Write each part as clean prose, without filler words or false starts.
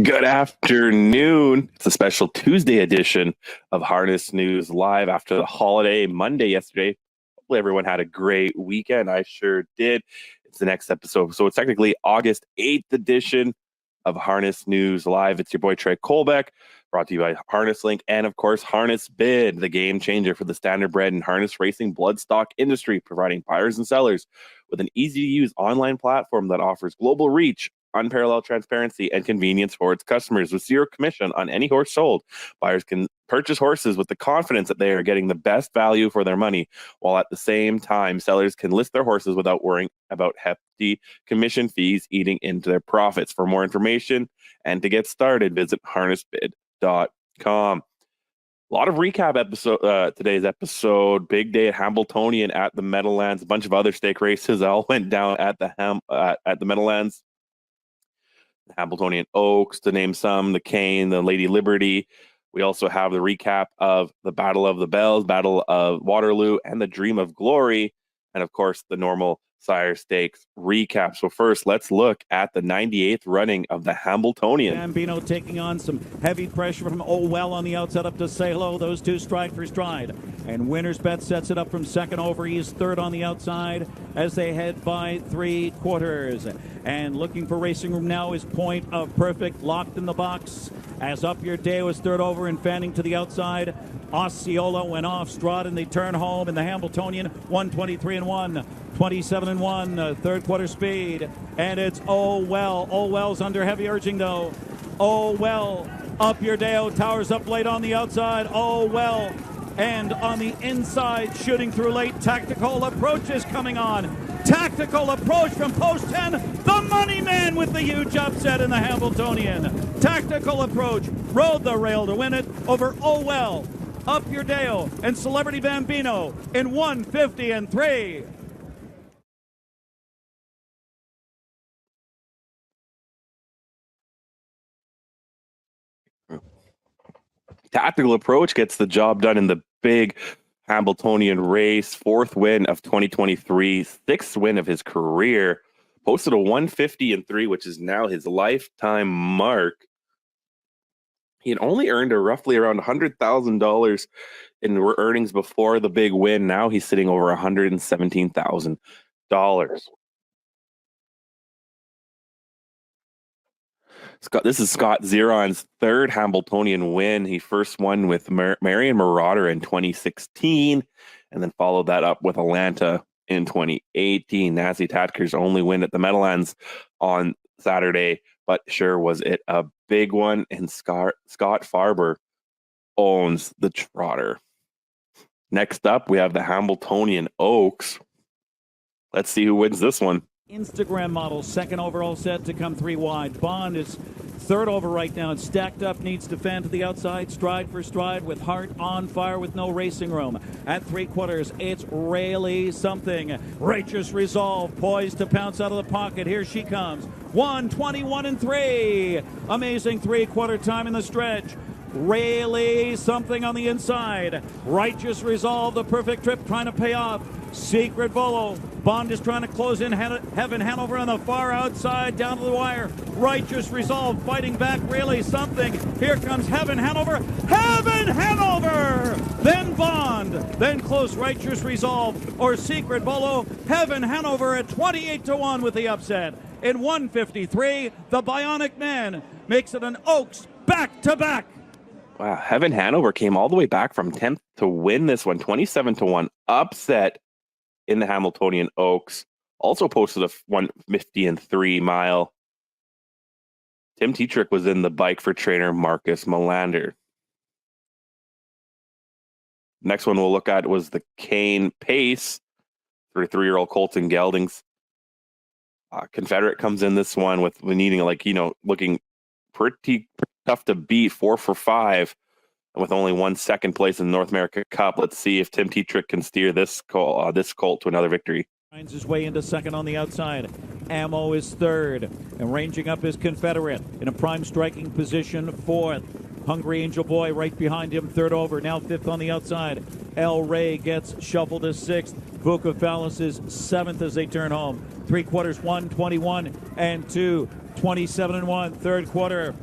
Good afternoon. It's a special Tuesday edition of Harness News Live after the holiday Monday yesterday. Hopefully everyone had a great weekend. I sure did. It's the next episode. So it's technically August 8th edition of Harness News Live. It's your boy Trey Colbeck, brought to you by Harness Link and, of course, Harness Bid, the game changer for the standardbred and harness racing bloodstock industry, providing buyers and sellers with an easy-to-use online platform that offers global reach, unparalleled transparency, and convenience for its customers. With zero commission on any horse sold, buyers can purchase horses with the confidence that they are getting the best value for their money, while at the same time, sellers can list their horses without worrying about hefty commission fees eating into their profits. For more information and to get started, visit harnessbid.com. A lot of recap episode today's episode. Big day at Hambletonian at the Meadowlands. A bunch of other stake races all went down at the Meadowlands. The Hambletonian Oaks, to name some, the Cane, the Lady Liberty. We also have the recap of the Battle of the Bells, Battle of Waterloo, and the Dream of Glory, and of course the normal Sire Stakes recap. So first, let's look at the 98th running of the Hambletonian. Bambino taking on some heavy pressure from Oh Well on the outside up to Say Hello. Those two stride for stride. And Winner's Bet sets it up from second over. He's third on the outside as they head by 3/4. And looking for racing room now is Point of Perfect, locked in the box. As Up Your Day was third over and fanning to the outside. Osceola went off. Strahd and they turn home in the Hambletonian. 1:23-1. 27-1, third quarter speed, and it's Oh Well. Oh Well's under heavy urging though. Oh Well, Up Your Day, towers up late on the outside. Oh Well, and on the inside, shooting through late. Tactical Approach is coming on. Tactical Approach from post 10. The money man with the huge upset in the Hambletonian. Tactical Approach rode the rail to win it over Oh Well, Up Your Day, and Celebrity Bambino in 1:50-3. Tactical Approach gets the job done in the big Hambletonian race. Fourth win of 2023, sixth win of his career. Posted a 150-3, which is now his lifetime mark. He had only earned roughly around $100,000 in earnings before the big win. Now he's sitting over $117,000. This is Scott Zeron's third Hambletonian win. He first won with Marion Marauder in 2016, and then followed that up with Atlanta in 2018. Nancy Tatker's only win at the Meadowlands on Saturday, but sure was it a big one. And Scott Farber owns the trotter. Next up, we have the Hambletonian Oaks. Let's see who wins this one. Instagram model, second overall set to come 3 wide. Bond is third over right now. It's stacked up, needs to fan to the outside, stride for stride with heart on fire with no racing room. At 3/4, it's really something. Righteous Resolve poised to pounce out of the pocket. Here she comes. 1:21-3. Amazing 3/4 time in the stretch. Really something on the inside. Righteous Resolve, the perfect trip trying to pay off. Secret Volo. Bond is trying to close in. Heaven Hanover on the far outside, down to the wire. Righteous Resolve fighting back, really something. Here comes Heaven Hanover. Heaven Hanover! Then Bond. Then close Righteous Resolve or Secret Volo. Heaven Hanover at 28-1 with the upset. In 1:53, the Bionic Man makes it an Oaks back-to-back. Wow, Heaven Hanover came all the way back from 10th to win this one. 27-1 upset in the Hambletonian Oaks. Also posted a 1:50-3 mile. Tim Tetrick was in the bike for trainer Marcus Melander. Next one we'll look at was the Cane Pace for 3-year-old Colton Geldings. Confederate comes in this one with needing, looking pretty tough to beat, 4 for 5, and with only 1 second place in the North America Cup. Let's see if Tim Tetrick can steer this colt to another victory. Finds his way into second on the outside. Ammo is third. And ranging up is Confederate in a prime striking position, fourth. Hungry Angel Boy right behind him, third over. Now fifth on the outside. El Rey gets shuffled to sixth. Vukovalis is seventh as they turn home. 3/4, 1:21 and 2. 27 and 1. Third quarter.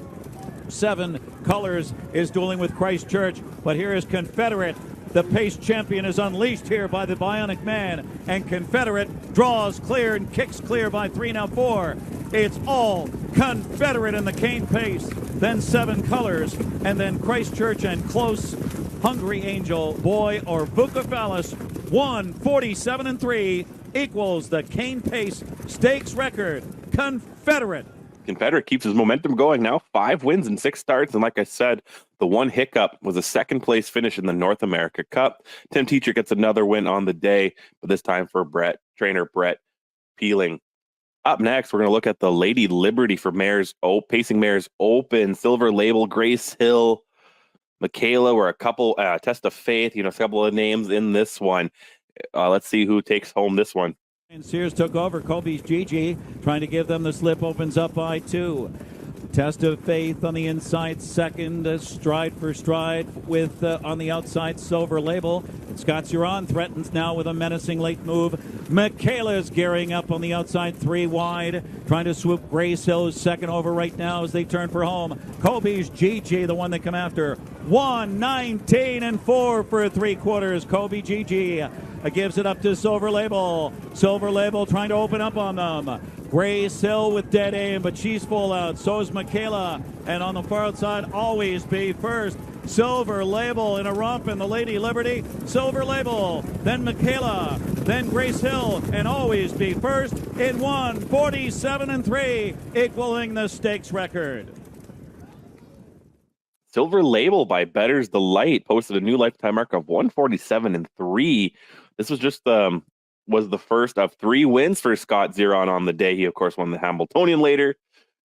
7 Colors is dueling with Christchurch. But here is Confederate. The pace champion is unleashed here by the Bionic Man, and Confederate draws clear and kicks clear by 3, now 4. It's all Confederate in the cane pace, then 7 Colors, and then Christchurch and close. Hungry Angel Boy or Vukovalis, 1:47 and 3 equals the cane pace stakes record. Confederate keeps his momentum going now. 5 wins and 6 starts. And like I said, the one hiccup was a second place finish in the North America Cup. Tim Teacher gets another win on the day, but this time for trainer Brett Peeling. Up next, we're going to look at the Lady Liberty for Pacing Mares Open. Silver Label, Grace Hill, Michaela were a couple, Test of Faith, a couple of names in this one. Let's see who takes home this one. And Sears took over. Kobe's Gigi trying to give them the slip, opens up by 2. Test of Faith on the inside, second, stride for stride with on the outside Silver Label. Scott Huron threatens now with a menacing late move. Michaela's gearing up on the outside, 3 wide, trying to swoop Grace Hill, second over right now as they turn for home. Kobe's Gigi, the one they come after. 1:19 and 4 for 3/4. Kobe Gigi gives it up to Silver Label. Silver Label trying to open up on them. Grace Hill with dead aim, but she's full out. So is Michaela. And on the far outside, Always Be First. Silver Label in a romp in the Lady Liberty. Silver Label, then Michaela, then Grace Hill, and Always Be First in 1:47 and 3, equaling the stakes record. Silver Label by Better's Delight posted a new lifetime mark of 1:47 and 3. This was just was the first of 3 wins for Scott Ziron on the day. He, of course, won the Hambletonian later.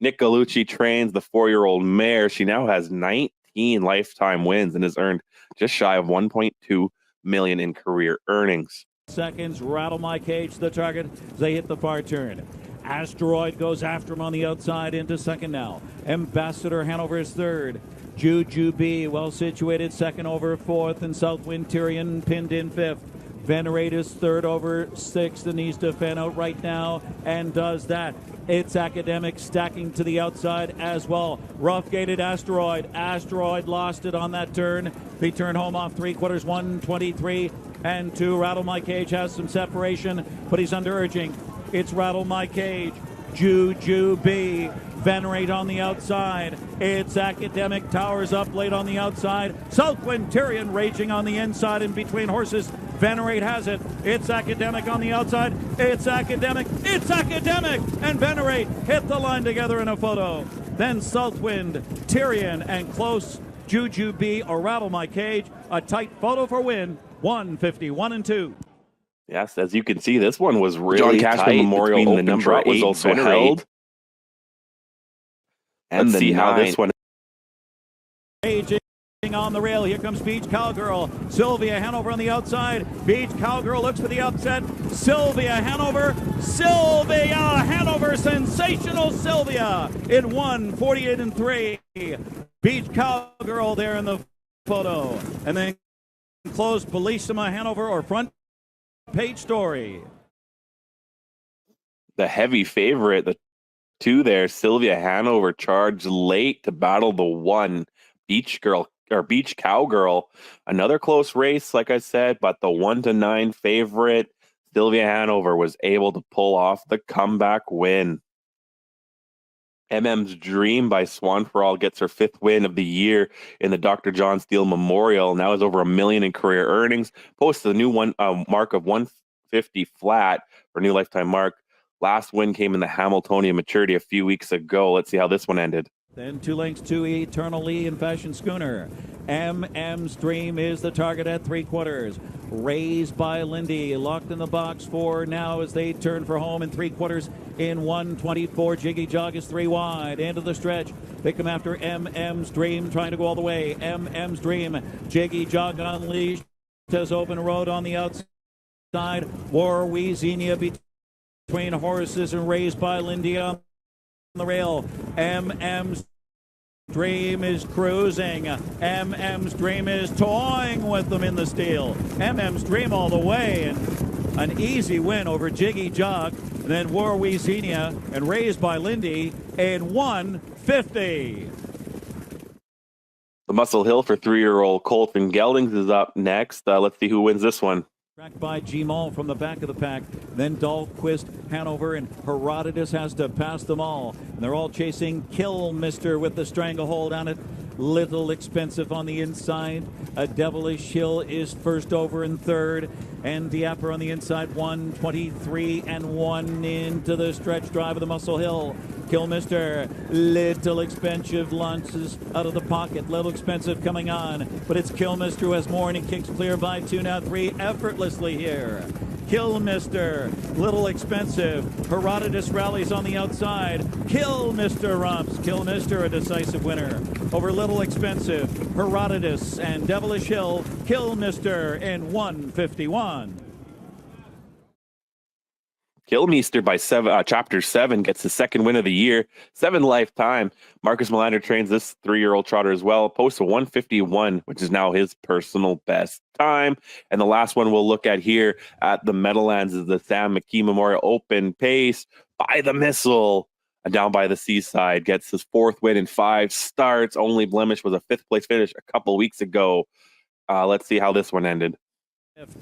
Nick Gallucci trains the 4-year-old mare. She now has 19 lifetime wins and has earned just shy of $1.2 million in career earnings. Seconds, Rattle My Cage, the target. They hit the far turn. Asteroid goes after him on the outside into second now. Ambassador Hanover is third. Jujubee, well situated, second over, fourth, and Southwind Tyrion pinned in fifth. Venerate is third over, sixth, and needs to fan out right now, and does that. It's Academic stacking to the outside as well. Rough-gated Asteroid. Asteroid lost it on that turn. They turn home off 3/4, 1:23 and 2. Rattle My Cage has some separation, but he's under urging. It's Rattle My Cage. Jujubee. Venerate on the outside. It's Academic, towers up late on the outside. Southwind Tyrion raging on the inside in between horses. Venerate has it. It's Academic on the outside. It's Academic. It's Academic! And Venerate hit the line together in a photo. Then Southwind, Tyrion, and close Jujubee or Rattle My Cage. A tight photo for win. 1:51 and 2. Yes, as you can see, this one was really John Cashman Memorial Open. The number 8 was also held. And let's see how this one. Raging on the rail. Here comes Beach Cowgirl. Sylvia Hanover on the outside. Beach Cowgirl looks for the upset. Sylvia Hanover. Sylvia Hanover. Sensational Sylvia in 1:48 and 3. Beach Cowgirl there in the photo. And then close Bellissima Hanover or front page story. The heavy favorite, the 2 there, Sylvia Hanover, charged late to battle the 1, Beach Cowgirl. Another close race, like I said, but the 1-9 favorite, Sylvia Hanover, was able to pull off the comeback win. MM's Dream by Swan for All gets her 5th win of the year in the Dr. John Steele Memorial. Now has over $1 million in career earnings. Posted a new mark of 150 flat for a new lifetime mark. Last win came in the Hambletonian Maturity a few weeks ago. Let's see how this one ended. Then 2 lengths to Eternally in Fashion Schooner. MM's Dream is the target at 3/4. Raised by Lindy, locked in the box for now as they turn for home in 3/4 in 1:24. Jiggy Jog is 3 wide. Into the stretch. They come after MM's Dream, trying to go all the way. MM's Dream. Jiggy Jog unleashed. Has open road on the outside. side. War Weezenia between horses and raised by Lindy on the rail. MM's Dream is cruising. MM's Dream is toying with them in the steel. MM's Dream all the way, and an easy win over Jiggy Jog. And then War Weezenia and raised by Lindy in 150. The Muscle Hill for 3-year-old Colton Geldings is up next. Let's see who wins this one. Tracked by G-Mall from the back of the pack. Then Dahlquist, Hanover, and Herodotus has to pass them all. And they're all chasing Kill Mister with the stranglehold on it. Little Expensive on the inside. A Devilish Hill is first over in third. And Diaper on the inside, 123 and 1 into the stretch drive of the Muscle Hill. Kill Mister, Little Expensive launches out of the pocket. Little Expensive coming on, but it's Kill Mister who has more, and he kicks clear by 2, now 3 effortlessly here. Kill Mister, Little Expensive, Herodotus rallies on the outside. Kill Mister romps. Kill Mister a decisive winner over Little Expensive, Herodotus, and Devilish Hill. Kill Mister in 151. Killmeester by Chapter 7 gets his second win of the year, 7 lifetime. Marcus Melander trains this 3-year-old trotter as well, posts a 151, which is now his personal best time. And the last one we'll look at here at the Meadowlands is the Sam McKee Memorial Open Pace by the Missile. Down by the Seaside, gets his 4th win in 5 starts. Only blemish was a 5th place finish a couple weeks ago. Let's see how this one ended.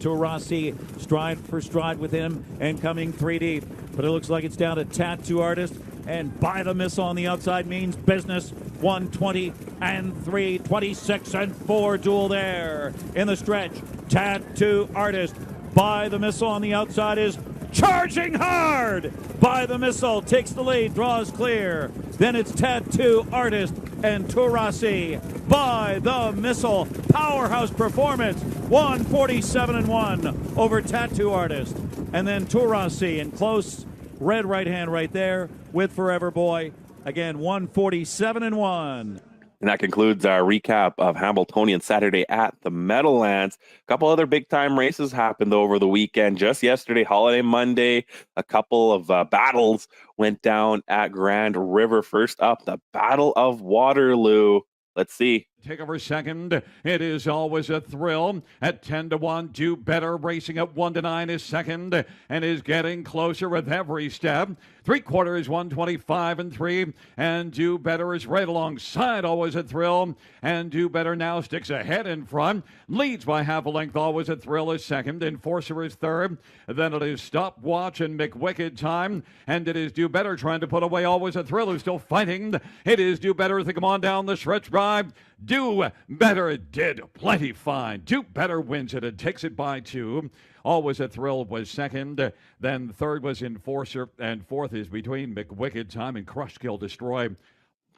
Turasi, stride for stride with him and coming 3 deep. But it looks like it's down to Tattoo Artist. And by the Missile on the outside means business. 120 and 3, 26 and 4 duel there in the stretch. Tattoo Artist by the Missile on the outside is charging hard. By the Missile takes the lead, draws clear. Then it's Tattoo Artist and Turasi by the Missile. Powerhouse performance. 147 and 1 over Tattoo Artist. And then Turasi in close red right hand right there with Forever Boy. Again, 147 and 1. And that concludes our recap of Hambletonian Saturday at the Meadowlands. A couple other big-time races happened over the weekend. Just yesterday, Holiday Monday, a couple of battles went down at Grand River. First up, the Battle of Waterloo. Let's see. Take over second. It is Always a Thrill at 10 to 1. Do Better racing at 1 to 9 is second and is getting closer with every step. 3/4 125 and 3. And Do Better is right alongside Always a Thrill. And Do Better now sticks ahead in front. Leads by half a length. Always a Thrill is second. Enforcer is third. Then it is Stopwatch and McWicked Time. And it is Do Better trying to put away Always a Thrill, who's still fighting. It is Do Better as they come on down the stretch drive. Do Better did plenty fine. Do Better wins it and takes it by 2. Always a Thrill was second. Then third was Enforcer. And fourth is between McWicked Time and Crush Kill Destroy.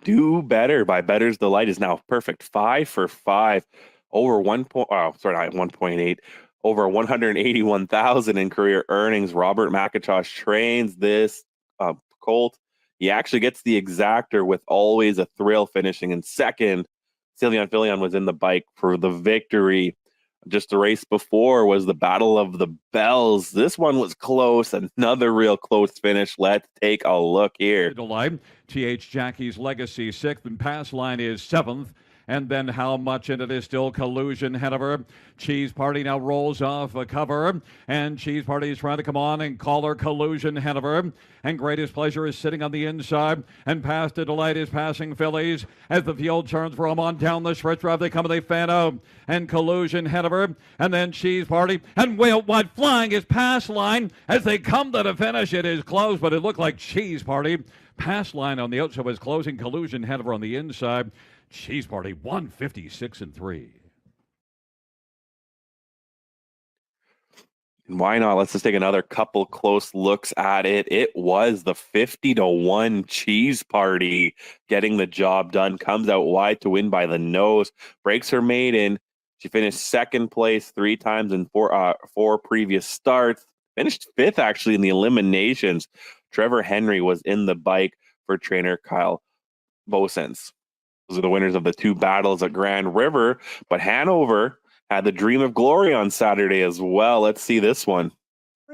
Do Better by Better's Delight is now perfect. 5 for 5. Over 1.8. Over 181,000 in career earnings. Robert McIntosh trains this colt. He actually gets the exactor with Always a Thrill finishing in second. Cillian Filion was in the bike for the victory. Just the race before was the Battle of the Bells. This one was close. Another real close finish. Let's take a look here. T.H. Jackie's Legacy 6th and Pass Line is 7th. And then How Much in It is still Collusion Hanover. Cheese Party now rolls off a cover. And Cheese Party is trying to come on and call her Collusion Hanover. And Greatest Pleasure is sitting on the inside. And Past to Delight is passing Phillies. As the field turns for them on down the stretch drive, they come and they fan out. And Collusion Hanover. And then Cheese Party. And Whale Wide Flying is Pass Line. As they come to the finish, it is close, but it looked like Cheese Party. Pass Line on the outside was closing. Collusion Hanover on the inside. Cheese Party 156 and 3. And why not? Let's just take another couple close looks at it. It was the 50 to 1 Cheese Party getting the job done. Comes out wide to win by the nose. Breaks her maiden. She finished second place 3 times in four previous starts. Finished 5th actually in the eliminations. Trevor Henry was in the bike for trainer Kyle Bosens. Those are the winners of the 2 battles at Grand River. But Hanover had the Dream of Glory on Saturday as well. Let's see this one.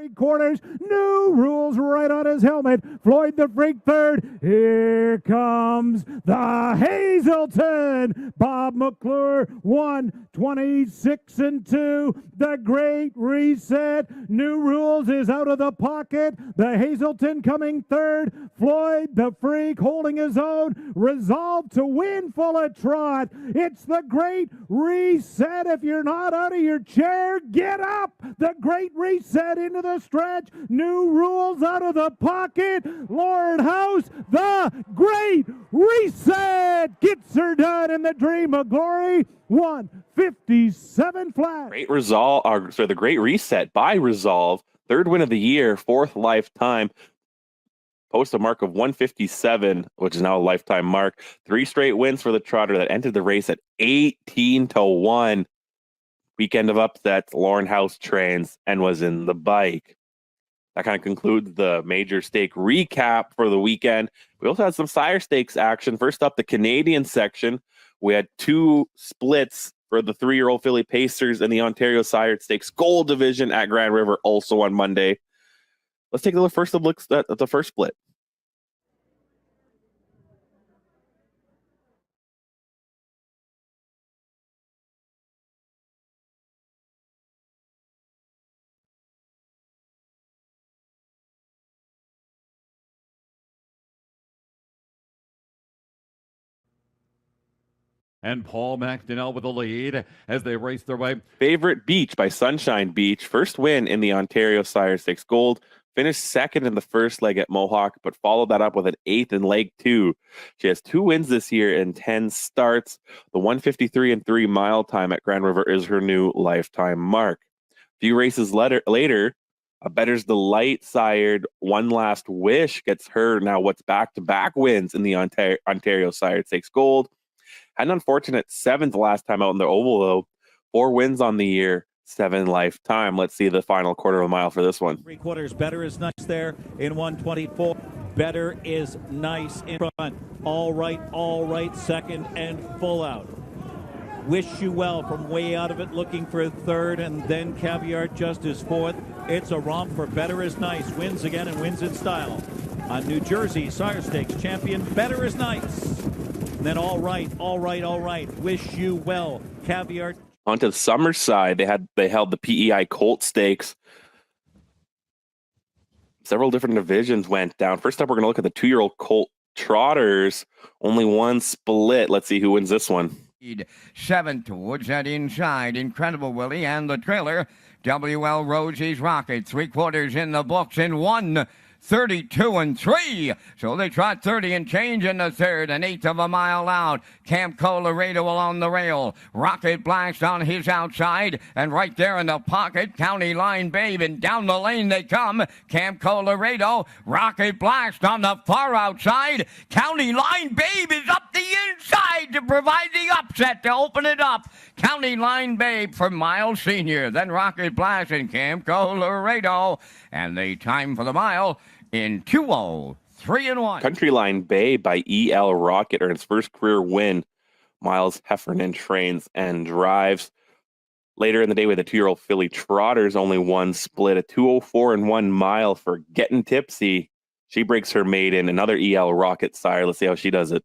3/4, new rules right on his helmet. Floyd the Freak third. Here comes the Hazelton. Bob McClure 1:26 and 2. The Great Reset. New rules is out of the pocket. The Hazelton coming third. Floyd the Freak holding his own. Resolved to win full of trot. It's the Great Reset. If you're not out of your chair, get up. The Great Reset into the stretch. New rules out of the pocket. Lord House, the Great Reset gets her done in the Dream of Glory. 1:57 flat. The Great Reset by Resolve. Third win of the year, fourth lifetime. Post a mark of 1:57, which is now a lifetime mark. 3 straight wins for the trotter that entered the race at 18-1. Weekend of upsets, Lauren House trains and was in the bike. That kind of concludes the major stake recap for the weekend. We also had some sire stakes action. First up, the Canadian section. We had 2 splits for the 3-year-old filly Pacers in the Ontario Sire Stakes Gold Division at Grand River, also on Monday. Let's take a look at the first split. And Paul McDonnell with the lead as they race their way. Favorite Beach by Sunshine Beach. First win in the Ontario Sire Stakes Gold. Finished second in the first leg at Mohawk, but followed that up with an 8th in leg 2. She has 2 wins this year in 10 starts. The 1:53 and 3 mile time at Grand River is her new lifetime mark. A few races later, a Better's Delight sired One Last Wish gets her now what's back-to-back wins in the Ontario Sire Stakes Gold. Had an unfortunate 7th last time out in the Oval, though. 4 wins on the year, 7 lifetime. Let's see the final quarter of a mile for this one. 3/4. Better is nice there in 1:24. Better is nice in front. All right, second and full out. Wish You Well from way out of it, looking for a third, and then Caviar Just is fourth. It's a romp for Better is Nice. Wins again and wins in style. On New Jersey Sire Stakes champion, Better is Nice. And then all right. Wish You Well. Caviar. Onto the summer side, they held the PEI Colt Stakes. Several different divisions went down. First up, we're going to look at the 2-year-old Colt Trotters. Only one split. Let's see who wins this one. 7 towards that inside. Incredible Willie and the trailer. WL Rosie's Rocket. 3/4 in the books in 1:32 and 3. So they trot 30 and change in the third, an 1/8 of a mile out. Camp Colorado along the rail. Rocket Blast on his outside, and right there in the pocket, County Line Babe, and down the lane they come. Camp Colorado, Rocket Blast on the far outside. County Line Babe is up the inside to provide the upset to open it up. County Line Babe for Miles Sr., then Rocket Blast and Camp Colorado, and the time for the mile in 2:03 and 1. Country Line Bay by E.L. Rocket earns first career win. Miles Heffernan trains and drives. Later in the day with the 2-year-old filly Trotters, only one split, a 2:04 and 1 mile for Getting Tipsy. She breaks her maiden, another E.L. Rocket sire. Let's see how she does it.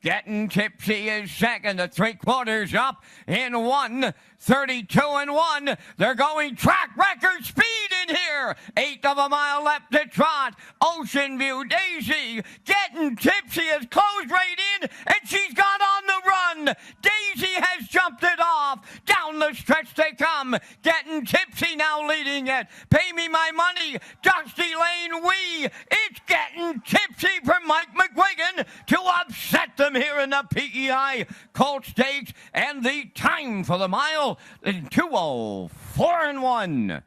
Getting Tipsy is second, the 3/4 up in 1:32 and 1. They're going track record speed in here. 1/8 of a mile left to trot. Ocean View Daisy Getting Tipsy has closed right in, and she's got on the run. Daisy has jumped it off. Down the stretch they come. Getting Tipsy now leading it. Pay me my money. Dusty Lane Wee. It's Getting Tipsy from Mike McGuigan to upset them here in the PEI Colt Stakes, and the time for the mile in 2:04 and 1.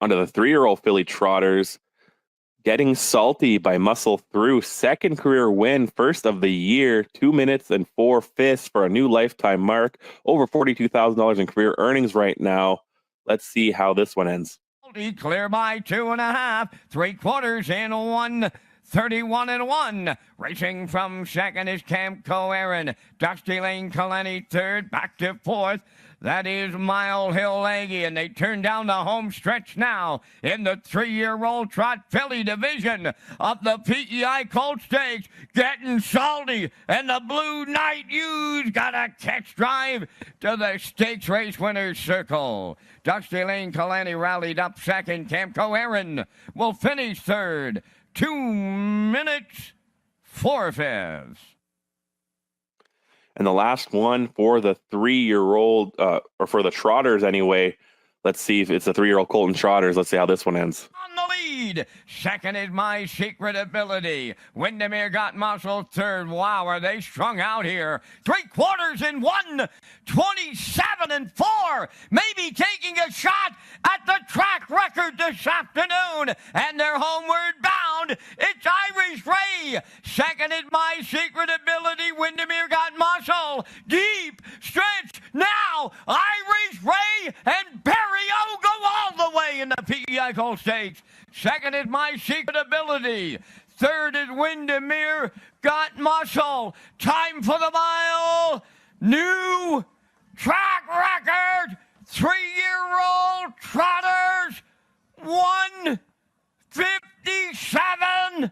Onto the 3-year-old filly Trotters. Getting Salty by Muscle Through. Second career win, first of the year. 2 minutes and 4/5 for a new lifetime mark. Over $42,000 in career earnings right now. Let's see how this one ends. Clear by 2.5. 3/4 in 1:31 and 1. Racing from second is Camco Aaron. Dusty Lane Kaleni third. Back to fourth. That is Mile Hill Aggie, and they turn down the home stretch now in the 3-year-old trot filly division of the PEI Colt Stakes. Getting salty, and the Blue Knight U's got a catch drive to the stakes race winner's circle. Dusty Lane Kalani rallied up second. Camco Aaron will finish third. 2 minutes, 4/5. And the last one for the 3-year-old, or for the trotters anyway. Let's see if it's the 3-year-old Colton Trotters. Let's see how this one ends. On the lead. Second is My Secret Ability. Windermere got muscle third. Wow, are they strung out here? 3/4 in 1. 27-4. Maybe taking a shot at the track record this afternoon. And they're homeward bound. It's Irish Ray. Second is My Secret Ability. Windermere got muscle. Deep stretch now. Irish Ray and Barry O go all the way in the PEI Colt Stakes. Second is My Secret Ability. Third is Windermere got muscle. Time for the mile. New track record. 3-year-old trotters. 1:57.4.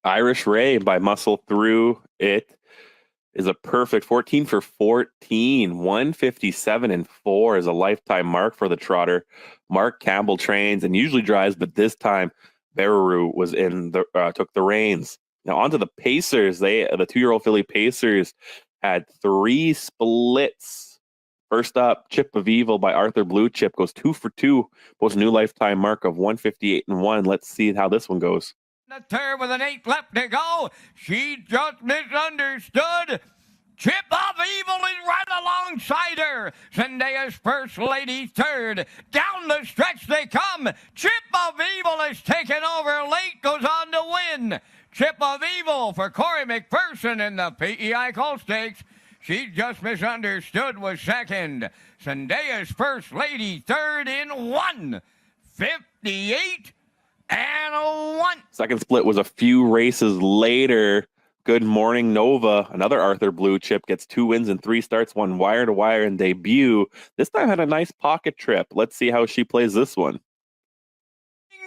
Irish Ray by Muscle Through It is a perfect 14 for 14. 1:57.4 is a lifetime mark for the trotter. Mark Campbell trains and usually drives, but this time Bararoo was took the reins. Now on to the Pacers. The 2-year-old filly Pacers had 3 splits. First up, Chip of Evil by Arthur Blue Chip goes 2 for 2, posts a new lifetime mark of 1:58.1. Let's see how this one goes. The third with an 8 left to go. She just misunderstood. Chip of Evil is right alongside her. Zendaya's First Lady third. Down the stretch they come. Chip of Evil has taken over late, goes on to win. Chip of Evil for Corey McPherson in the PEI Colt Stakes. She just misunderstood was second. Zendaya's First Lady third in 1:58.1. Second split was a few races later. Good Morning Nova, another Arthur Blue Chip, gets 2 wins and 3 starts, one wire to wire in debut. This time had a nice pocket trip. Let's see how she plays this one.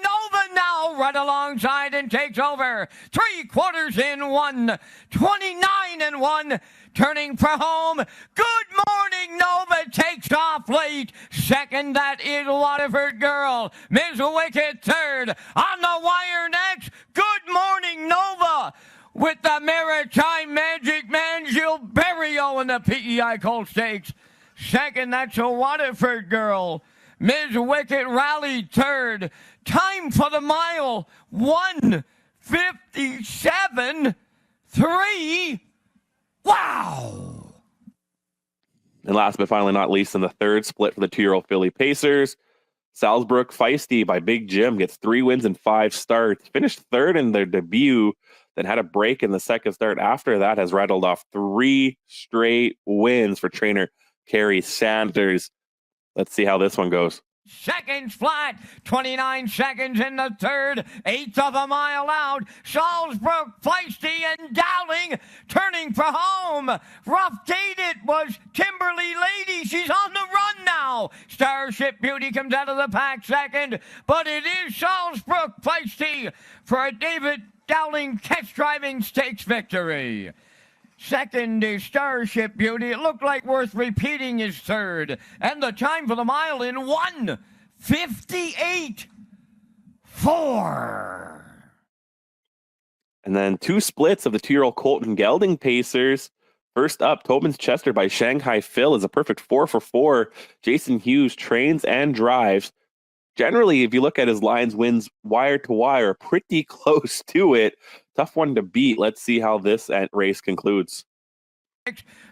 Nova now right alongside and takes over. 3/4 in 1. 29-1. Turning for home. Good Morning Nova takes off late. Second, that is Waterford Girl. Ms. Wicked third. On the wire next, Good Morning Nova with the Maritime Magic Man Gilles Barrio in the PEI Colt Stakes. Second, that's a Waterford Girl. Ms. Wicked rallied third. Time for the mile, 1:57.3. Wow! And last but finally not least, in the third split for the 2-year-old filly Pacers, Salzbrook Feisty by Big Jim gets 3 wins and 5 starts. Finished third in their debut, then had a break in the second start. After that, has rattled off 3 straight wins for trainer Kerry Sanders. Let's see how this one goes. Seconds flat, 29 seconds in the third, 1/8 of a mile out. Salzbrook, Feisty, and Dowling turning for home. Rough gate it was Timberly Lady. She's on the run now. Starship Beauty comes out of the pack second, but it is Salzbrook, Feisty for a David Dowling catch driving stakes victory. Second is Starship Beauty. It looked like worth repeating is third. And the time for the mile in 1:58.4. And then 2 splits of the 2-year-old Colton Gelding Pacers. First up, Tobin's Chester by Shanghai Phil is a perfect 4 for 4. Jason Hughes trains and drives. Generally, if you look at his lines, wins wire to wire, pretty close to it. Tough one to beat. Let's see how this race concludes.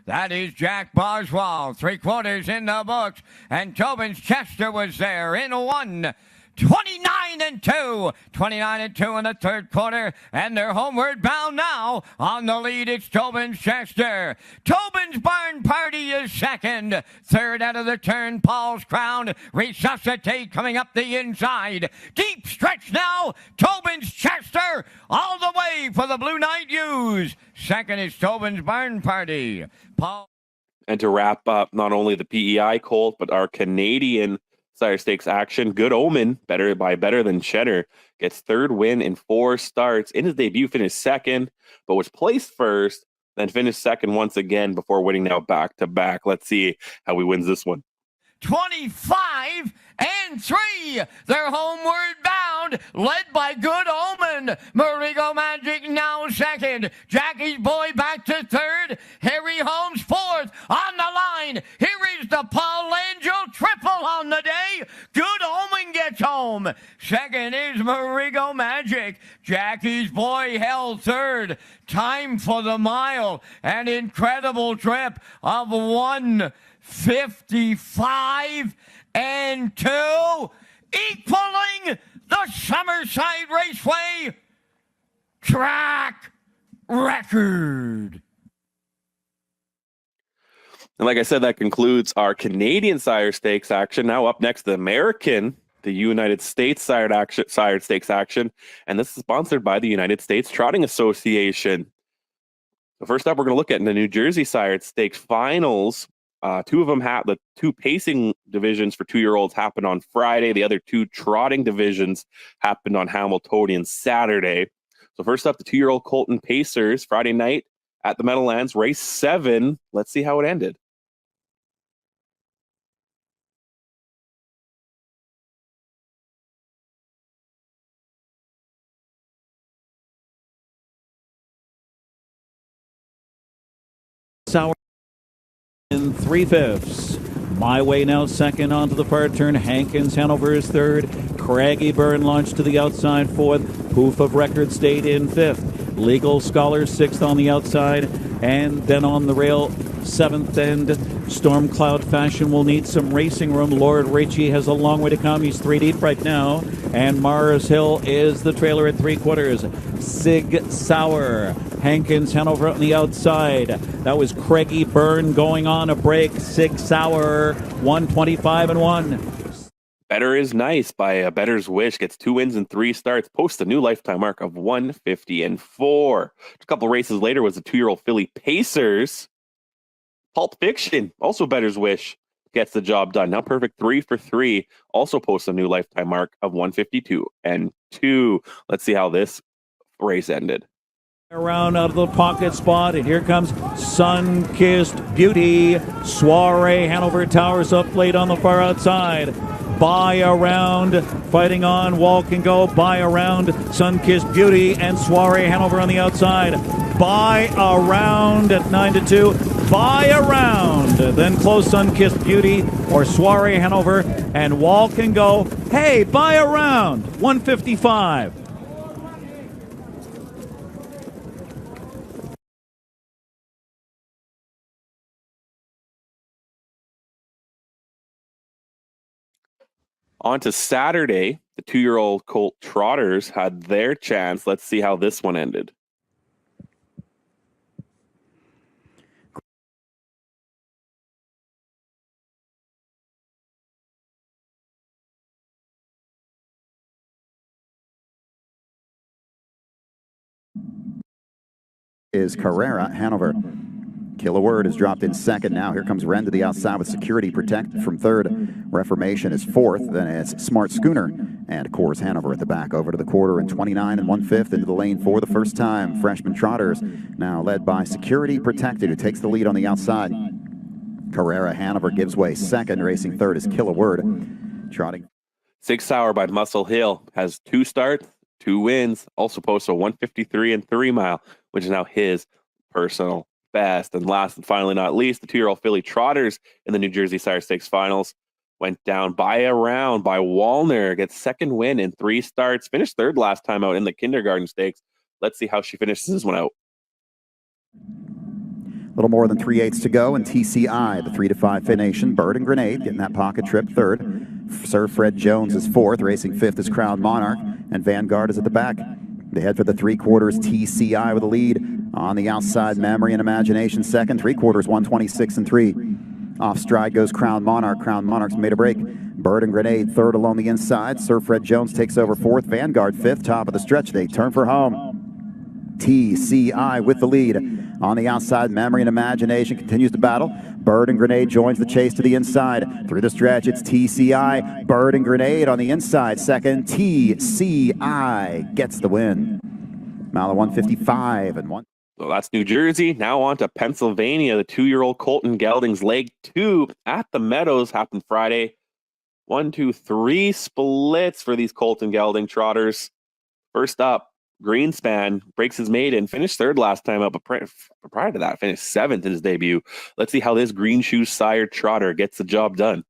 That is Jack Boswell, 3/4 in the books, and Tobin's Chester was there in 1 29-2. 29-2 in the third quarter, and they're homeward bound now. On the lead, it's Tobin's Chester. Tobin's Barn Party is second. Third out of the turn, Paul's Crown. Resuscitate coming up the inside. Deep stretch now. Tobin's Chester all the way for the Blue Knight U's. Second is Tobin's Barn Party. Paul. And to wrap up, not only the PEI Colt, but our Canadian Sire Stakes action, Good Omen, better than Cheddar, gets third win in 4 starts. In his debut, finished second, but was placed first, then finished second once again before winning now back-to-back. Let's see how he wins this one. 25-3. They're homeward bound, led by Good Omen. Marigo Magic now second. Jackie's Boy back to third. Harry Holmes fourth. On the line, here is the Paul Angel triple on the day. Good Omen gets home. Second is Marigo Magic. Jackie's Boy held third. Time for the mile. An incredible trip of 1:55 and 2, equaling the Summerside Raceway track record. And like I said, that concludes our Canadian Sire Stakes action. Now up next, the United States Sire Stakes action. And this is sponsored by the United States Trotting Association. So first up, we're going to look at the New Jersey Sire Stakes finals. Two of them the 2 pacing divisions for 2-year-olds happened on Friday. The other 2 trotting divisions happened on Hambletonian Saturday. So first up, the 2-year-old Colton Pacers, Friday night at the Meadowlands, race 7. Let's see how it ended. Sour in 3/5. My Way now second onto the far turn. Hankins Hanover is third. Craggy Burn launched to the outside fourth. Poof of Record stayed in fifth. Legal Scholar sixth on the outside. And then on the rail, seventh end. Storm Cloud Fashion will need some racing room. Lord Ritchie has a long way to come. He's 3 deep right now. And Mars Hill is the trailer at 3/4. Sig Sauer. Hankins Hanover on the outside. That was Craigie Byrne going on a break. Sig Sauer, 125 and 1. Better is Nice by a Better's Wish gets 2 wins in 3 starts, posts a new lifetime mark of 150 and 4. A couple races later was the 2-year-old filly Pacers. Pulp Fiction, also Better's Wish, gets the job done. Now perfect 3 for 3, also posts a new lifetime mark of 152 and 2. Let's see how this race ended. Around out of the pocket spot, and here comes Sun-Kissed Beauty. Soiree Hanover Towers up late on the far outside. By around, fighting on, Walk and Go, by around, Sun-Kissed Beauty and Soiree Hanover on the outside. By around at 9-2, by around, then close Sun-Kissed Beauty or Soiree Hanover and Walk and Go. Hey, by around, 155. On to Saturday, the 2-year-old Colt Trotters had their chance. Let's see how this one ended. Is Carrera Hanover. Kill a Word is dropped in second now. Here comes Wren to the outside with Security Protect from third. Reformation is fourth. Then it's Smart Schooner and Coors Hanover at the back over to the quarter in 29 1/5 into the lane for the first time. Freshman Trotters now led by Security Protected, who takes the lead on the outside. Carrera Hanover gives way second. Racing third is Kill a Word. Trotting. Sig Sauer by Muscle Hill has 2 starts, 2 wins. Also posts a 153 and 3 mile, which is now his personal best. And last and finally not least, the 2-year-old filly Trotters in the New Jersey Sire Stakes finals went down by a round by Wallner, gets second win in 3 starts, finished third last time out in the Kindergarten Stakes. Let's see how she finishes this one out. A little more than 3/8 to go, and TCI, the 3-5 Fin Nation, Bird and Grenade getting that pocket trip third. Sir Fred Jones is fourth. Racing fifth is Crown Monarch, and Vanguard is at the back. They head for the three-quarters. TCI with a lead on the outside. Memory and Imagination second. Three-quarters 126 and 3. Off stride goes Crown Monarch. Crown Monarch's made a break. Bird and Grenade third along the inside. Sir Fred Jones takes over fourth. Vanguard fifth. Top of the stretch. They turn for home. TCI with the lead on the outside. Memory and Imagination continues to battle. Bird and Grenade joins the chase to the inside. Through the stretch, it's TCI. Bird and Grenade on the inside. Second, TCI gets the win. Mile 155 and 1. So that's New Jersey. Now on to Pennsylvania. The 2-year-old Colton Gelding's leg 2 at the Meadows happened Friday. 1, 2, 3 splits for these Colton Gelding trotters. First up, Greenspan breaks his maiden, finished third last time up, but prior to that, finished seventh in his debut. Let's see how this Green Shoes sired trotter gets the job done.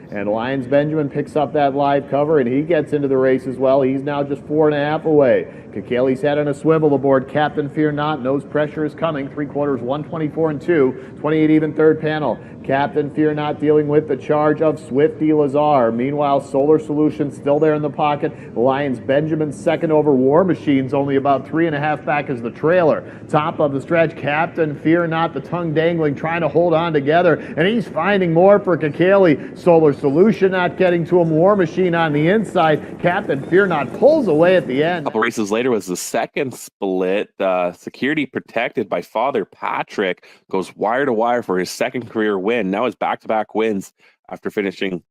And Lyons Benjamin picks up that live cover, and he gets into the race as well. He's now just 4.5 away. Kakali's head on a swivel aboard Captain Fear Not. Knows pressure is coming. Three-quarters, 124 and 2. 28 even third panel. Captain Fear Not dealing with the charge of Swifty Lazar. Meanwhile, Solar Solutions still there in the pocket. Lyons Benjamin second over. War Machines only about 3.5 back as the trailer. Top of the stretch, Captain Fear Not, the tongue dangling, trying to hold on together. And he's finding more for Kakali. Solar Solution not getting to him. War Machine on the inside. Captain Fear Not pulls away at the end. A couple races later was the second split. Security Protected by Father Patrick goes wire to wire for his second career win. Now his back-to-back wins after finishing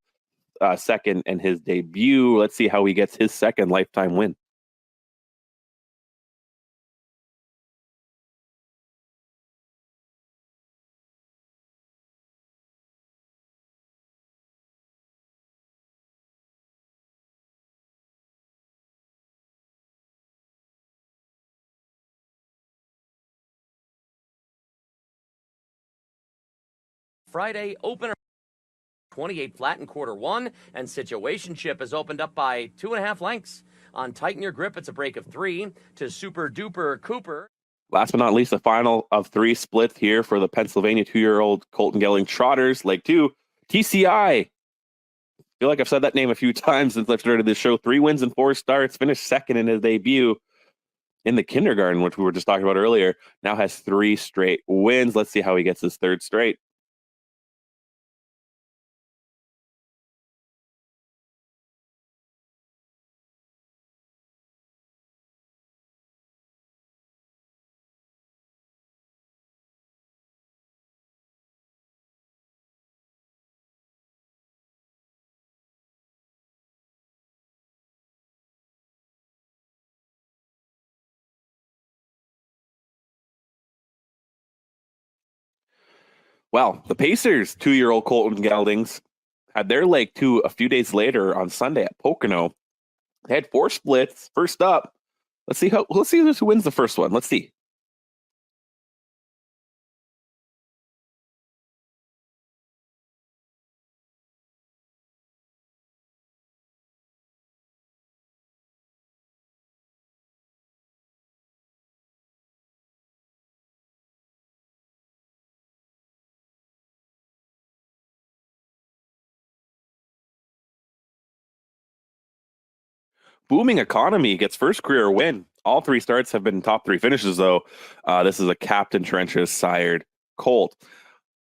second in his debut. Let's see how he gets his second lifetime win. Friday opener 28 flat in quarter one, and Situationship is opened up by 2.5 lengths. On Tighten Your Grip, it's a break of 3 to Super Duper Cooper. Last but not least, the final of 3 splits here for the Pennsylvania 2-year-old Colton Gelding trotters. Leg 2, TCI. I feel like I've said that name a few times since I've started this show. 3 wins and 4 starts, finished second in his debut in the kindergarten, which we were just talking about earlier. Now has 3 straight wins. Let's see how he gets his third straight. Well, the Pacers' 2-year-old Colton Geldings had their leg 2 a few days later on Sunday at Pocono. They had 4 splits. First up, let's see who wins the first one. Let's see. Booming Economy gets first career win. All 3 starts have been top 3 finishes, though. This is a Captain Trenches sired colt.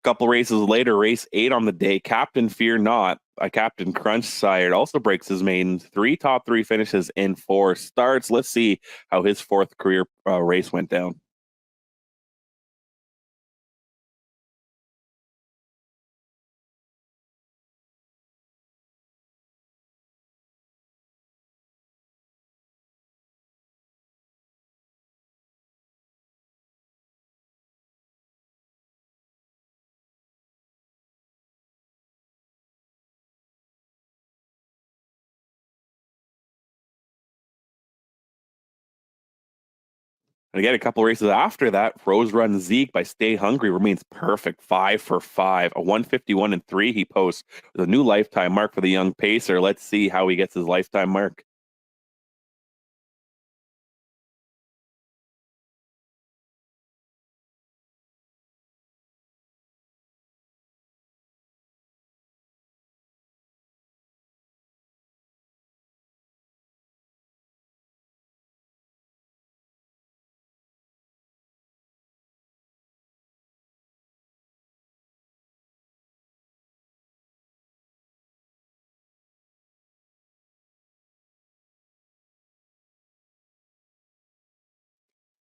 Couple races later, race 8 on the day, Captain Fear Not, a Captain Crunch sired, also breaks his maiden. 3 top 3 finishes in 4 starts. Let's see how his 4th career race went down. And again, a couple races after that, Rose Run Zeke by Stay Hungry remains perfect, 5 for 5, a 151 and 3 he posts with a new lifetime mark for the young pacer. Let's see how he gets his lifetime mark.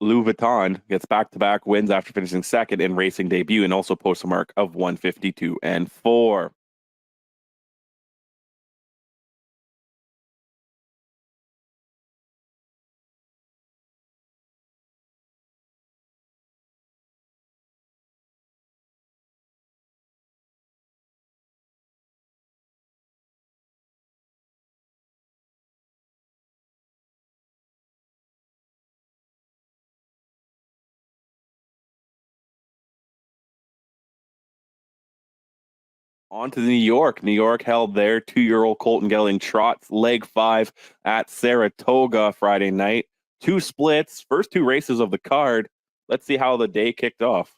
Louis Vuitton gets back-to-back wins after finishing second in racing debut and also posts a mark of 152.4. On to New York. New York held their 2-year-old Colton Gelling Trots leg 5 at Saratoga Friday night. 2 splits, first 2 races of the card. Let's see how the day kicked off.